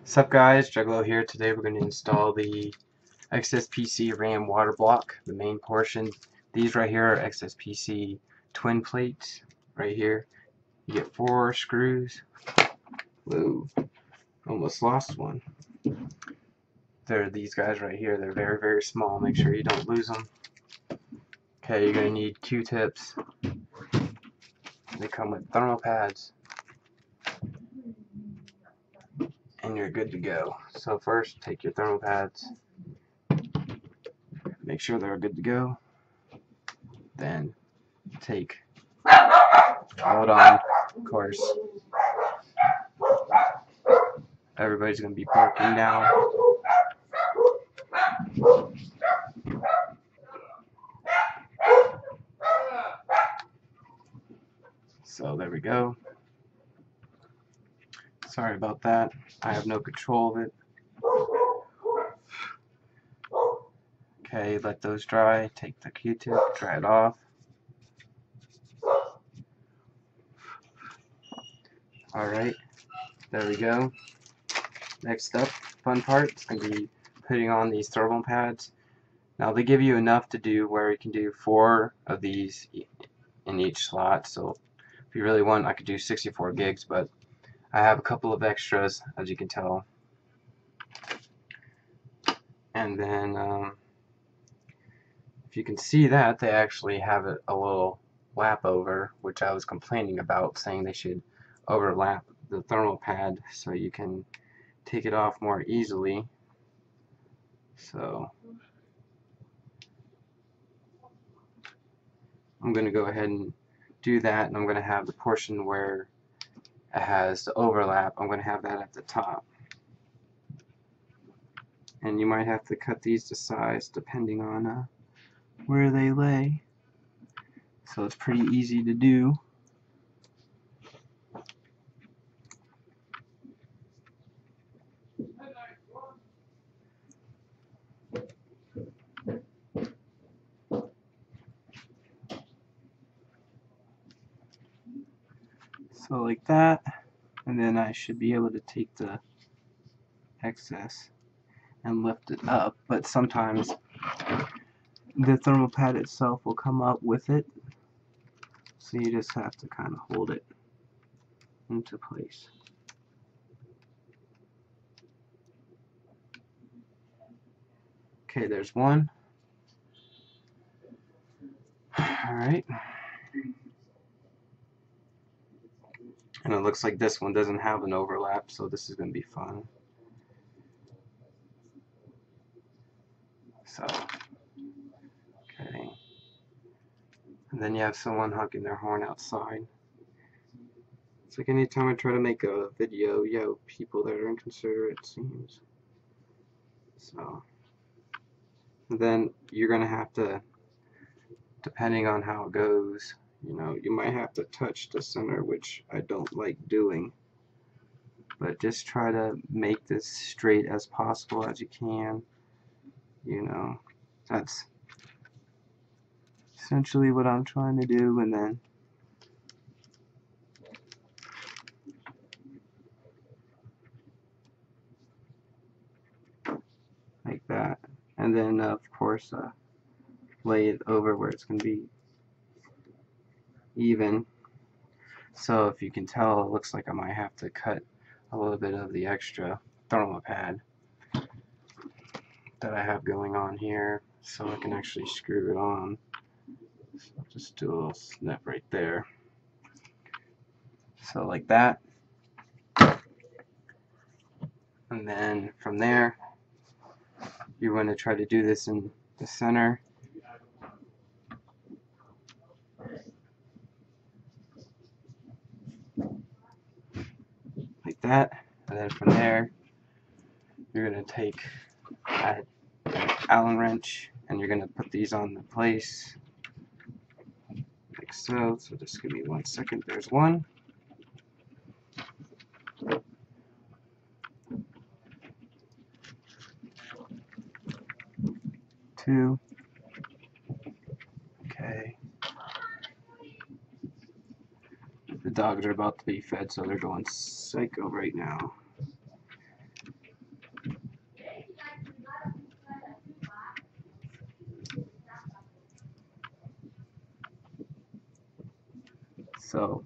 What's up guys, Juggalo here. Today we're going to install the XSPC RAM Water Block, the main portion. These right here are XSPC twin plates right here. You get 4 screws. Whoa, almost lost one. They're these guys right here. They're very, very small. Make sure you don't lose them. Okay, you're going to need Q-tips. They come with thermal pads. And you're good to go. So first, take your thermal pads, make sure they're good to go. Then take, hold on, of course. Everybody's gonna be barking now. So there we go. Sorry about that. I have no control of it. Okay, let those dry. Take the Q-tip, dry it off. Alright, there we go. Next up, fun part, is going to be putting on these thermal pads. Now they give you enough to do where you can do 4 of these in each slot. So if you really want, I could do 64 gigs, but I have a couple of extras, as you can tell. And then if you can see that, they actually have a little lap over, which I was complaining about, saying they should overlap the thermal pad so you can take it off more easily. So I'm going to go ahead and do that, and I'm going to have the portion where it has the overlap, I'm going to have that at the top. And you might have to cut these to size depending on where they lay. So it's pretty easy to do. So like that, and then I should be able to take the excess and lift it up, but sometimes the thermal pad itself will come up with it, so you just have to kind of hold it into place. Okay, there's one. Alright. And it looks like this one doesn't have an overlap, so this is going to be fun. So, okay. And then you have someone honking their horn outside. It's like anytime I try to make a video, people that are inconsiderate, it seems. So, and then you're going to have to, depending on how it goes, you might have to touch the center, which I don't like doing. But just try to make this straight as possible as you can. That's essentially what I'm trying to do, and then like that, and then of course lay it over where it's going to be even. So if you can tell, it looks like I might have to cut a little bit of the extra thermal pad that I have going on here so I can actually screw it on. So I'll just do a little snip right there. So like that. And then from there, you want to try to do this in the center. Like that. And then from there, you're going to take an Allen wrench and you're going to put these on the place like so. So just give me 1 second. There's one. Two. Okay. The dogs are about to be fed, so they're going psycho right now. So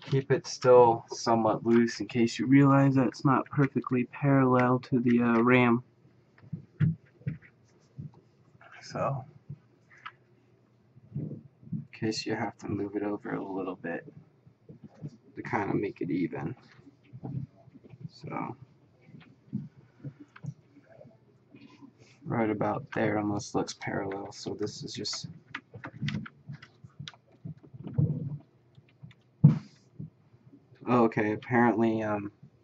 keep it still somewhat loose in case you realize that it's not perfectly parallel to the RAM. So in case you have to move it over a little bit to kind of make it even. So right about there almost looks parallel, so this is just okay. Apparently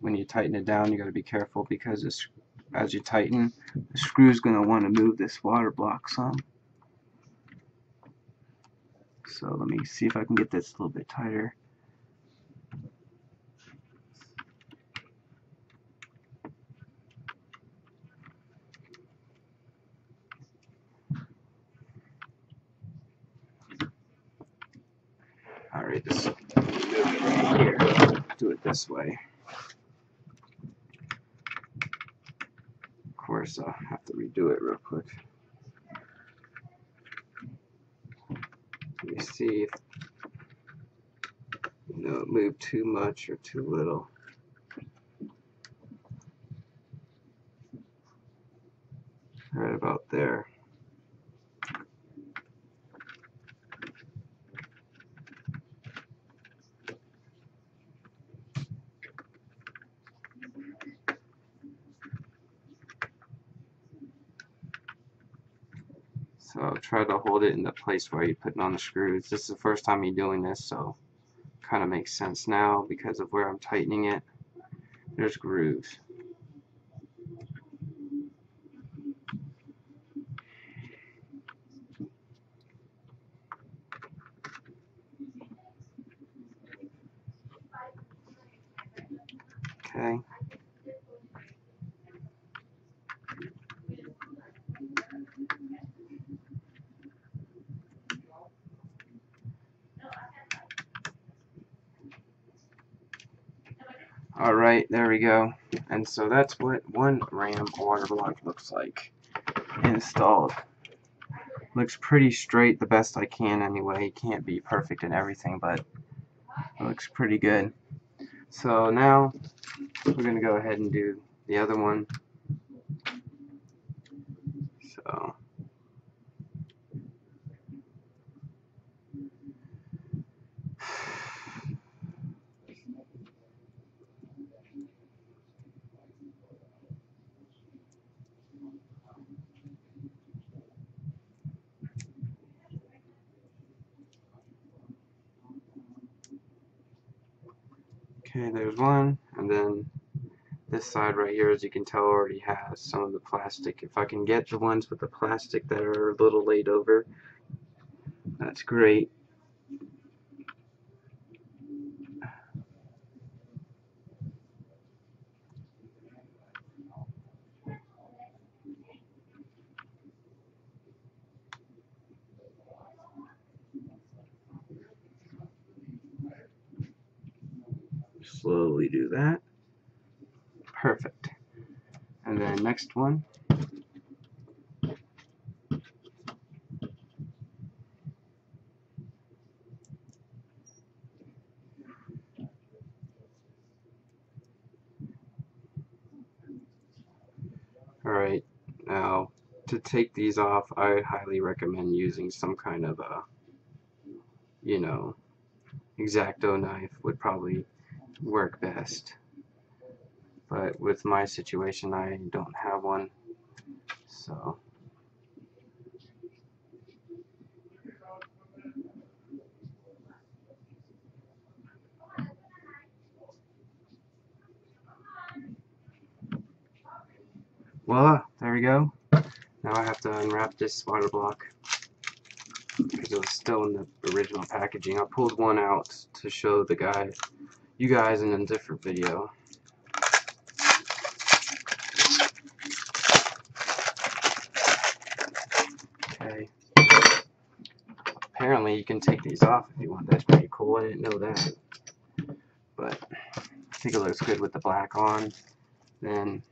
when you tighten it down you got to be careful because as you tighten, the screw's going to want to move this water block some. So let me see if I can get this a little bit tighter. Alright, this right here. Do it this way. Of course, I'll have to redo it real quick. Let me see if it moved too much or too little. Right about there. So try to hold it in the place where you're putting on the screws. This is the first time you're doing this, so kind of makes sense now because of where I'm tightening it. There's grooves. Okay. Alright, there we go. And so that's what one RAM water block looks like installed. Looks pretty straight, the best I can anyway. Can't be perfect in everything, but it looks pretty good. So now we're going to go ahead and do the other one. So okay, there's one, and then this side right here, as you can tell, already has some of the plastic. If I can get the ones with the plastic that are a little laid over, that's great. Slowly do that. Perfect. And then next one. Alright, now to take these off, I highly recommend using some kind of a, X-Acto knife would probably work best. But with my situation, I don't have one, so. Voila, there we go. Now I have to unwrap this water block because it was still in the original packaging. I pulled one out to show you guys in a different video. Okay. Apparently you can take these off if you want. That's pretty cool. I didn't know that. But I think it looks good with the black on. Then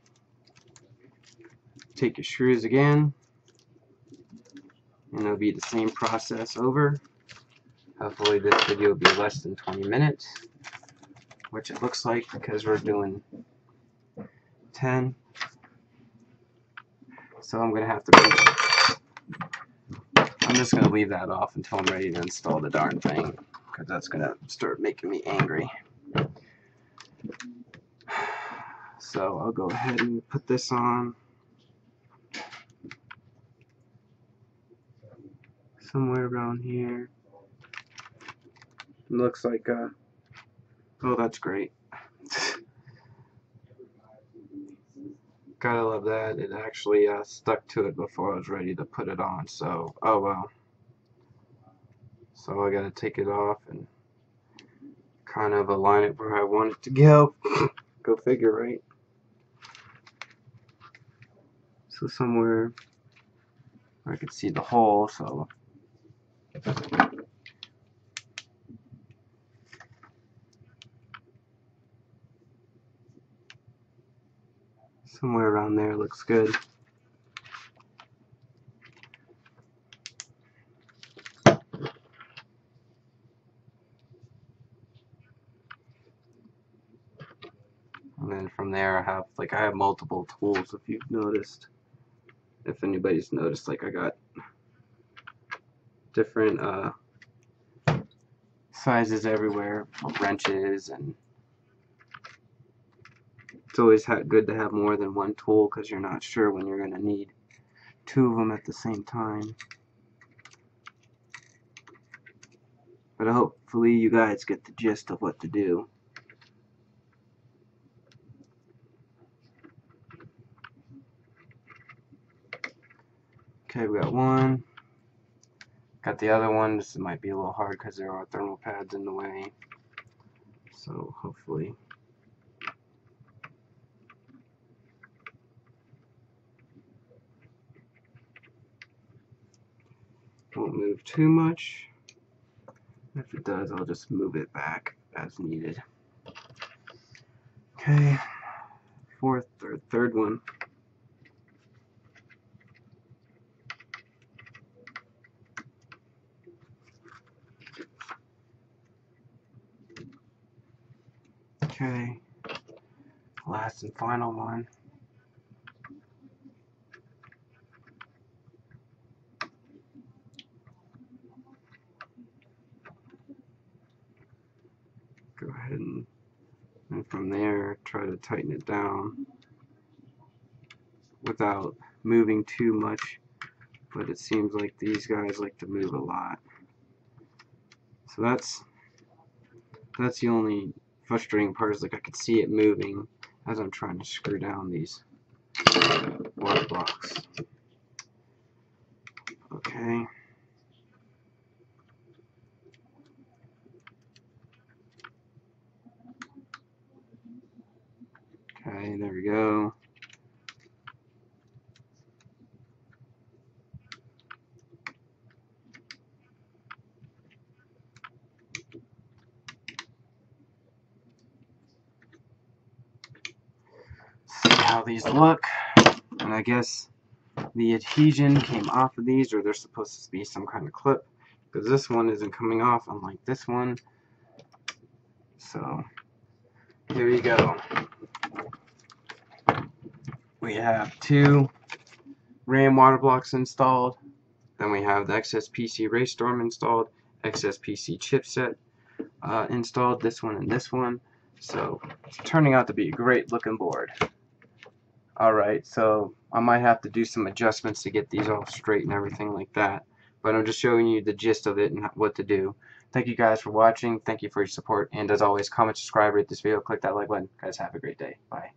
take your screws again, and it'll be the same process over. Hopefully this video will be less than 20 minutes, which it looks like because we're doing 10. So I'm going to have to I'm just going to leave that off until I'm ready to install the darn thing, because that's going to start making me angry. So I'll go ahead and put this on somewhere around here. It looks like oh, that's great. Gotta love that. It actually stuck to it before I was ready to put it on, so oh well. So I gotta take it off and kind of align it where I want it to go. Go figure, right? So somewhere where I can see the hole, so somewhere around there looks good. And then from there I have multiple tools, if you've noticed. If anybody's noticed, like I got different sizes everywhere, wrenches, and it's always good to have more than one tool because you're not sure when you're going to need two of them at the same time. But hopefully you guys get the gist of what to do. Okay, we got one. Got the other one. This might be a little hard because there are thermal pads in the way. So hopefully. Won't move too much. If it does, I'll just move it back as needed. Okay, third one. Okay, last and final one. Go ahead and from there try to tighten it down without moving too much, but it seems like these guys like to move a lot. So that's the only frustrating part, is like I could see it moving as I'm trying to screw down these water blocks. Okay. Okay, there we go. See how these look. And I guess the adhesion came off of these, or there's supposed to be some kind of clip, because this one isn't coming off unlike this one. So here we go. We have two RAM water blocks installed. Then we have the XSPC Rainstorm installed, XSPC chipset installed, this one and this one. So it's turning out to be a great looking board. Alright, so I might have to do some adjustments to get these all straight and everything like that. But I'm just showing you the gist of it and what to do. Thank you guys for watching. Thank you for your support. And as always, comment, subscribe, rate this video, click that like button. Guys, have a great day. Bye.